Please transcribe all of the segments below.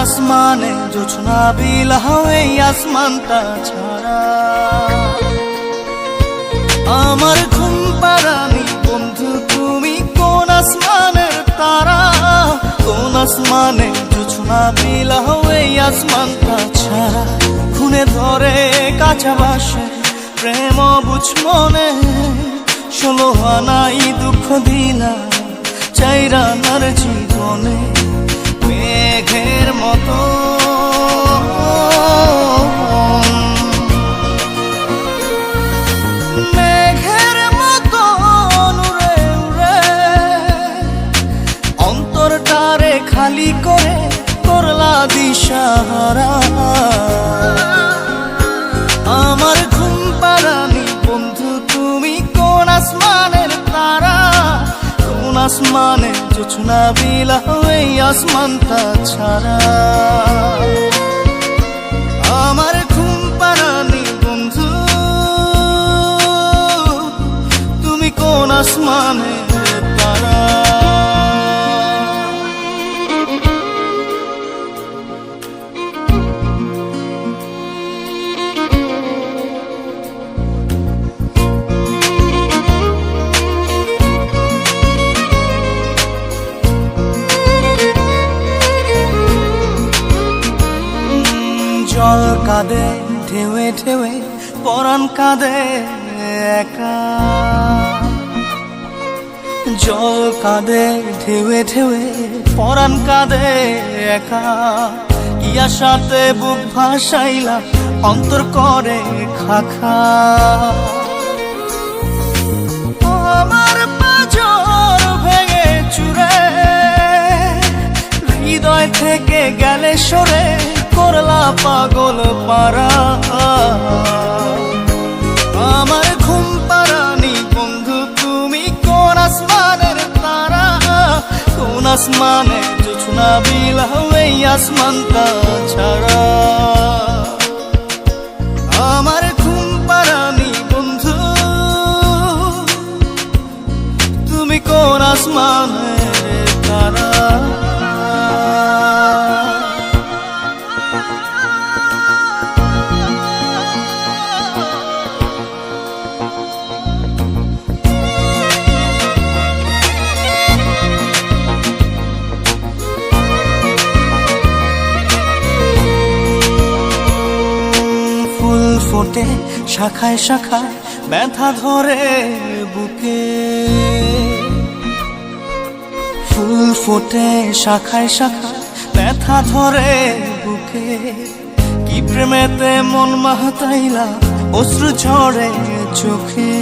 আসমানে জোছনা বিলাও এই আসমানটা ছাড়া। আমার ঘুম পাড়ানি বন্ধু তুমি কোন আসমানের তারা, কোন আসমানে জোছনা বিলাও এই আসমানটা ছাড়া। খুনে ধরে কাঁচা বাসে প্রেম বুঝ মনে, 16 আনাই দুঃখ দিলা চাইরা নার জীবনে। মেঘের মতো মেঘের মতো উড়ে উড়ে অন্তরটারে খালি করে করলা দিশাহারা। আমার ঘুম পাড়ানি বন্ধু তুমি কোন আসমানের তারা, কোন আসমানে জোছনা বিলাও এই আসমানটা ছাড়া। আমার ঘুম পাড়ানি বন্ধু তুমি কোন আসমানের তারা। জল কাঁদে ঢেউে ঢেউে পরাণ কাঁদে একা, জল কাঁদে ঢেউে ঢেউে পরাণ কাঁদে একা। কি আশাতে বুক ভাসাইলা অন্তর করে খাখা। আমার পাঁজর ভেঙে চুরে হৃদয় থেকে গেলে সরে করলা পাগল পারা। আমার ঘুম পাড়ানি বন্ধু তুমি কোন আসমানের তারা, কোন আসমানে জোছনা বিলাও এই আসমানটা ছাড়া। আমার ঘুম পাড়ানি বন্ধু তুমি কোন আসমানের তারা। ফোটে শাখায় শাখায় ব্যথা ধরে বুকে, ফুল ফোটে শাখায় শাখায় ব্যথা ধরে বুকে। কি প্রেমেতে মন মাতাইলা অশ্রু ঝরে চোখে।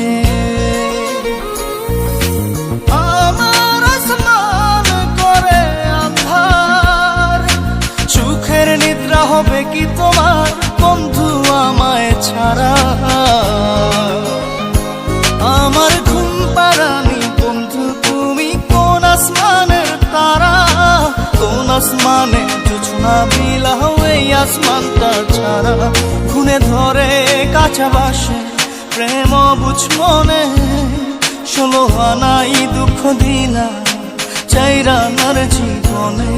আমার আসমান করে আন্ধার, সুখের নিদ্রা হবে কি তোমার বন্ধু আমায় ছাড়া। আমার ঘুম পাড়ানি বন্ধু তুমি কোন আসমানের তারা, কোন আসমানে জোছনা বিলাও এই আসমানটা ছাড়া। খুনে ধরে কাঁচা বাসে প্রেম বুঝ মনে, 16 আনাই দুঃখ দিলা চাইরা নার জীবনে।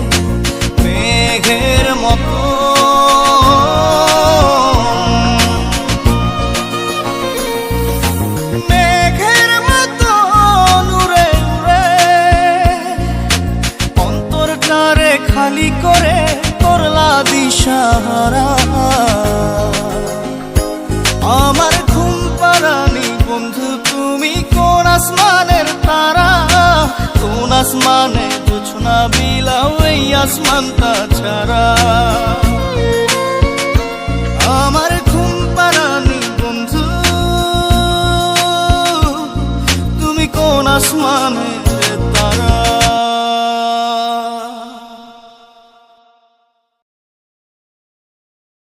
মেঘের মতো খালি করে করলা দিশাহারা। আমার ঘুম পাড়ানি বন্ধু তুমি কোন আসমানের তারা, কোন আসমানে জোছনা বিলাও এই আসমানটা ছাড়া।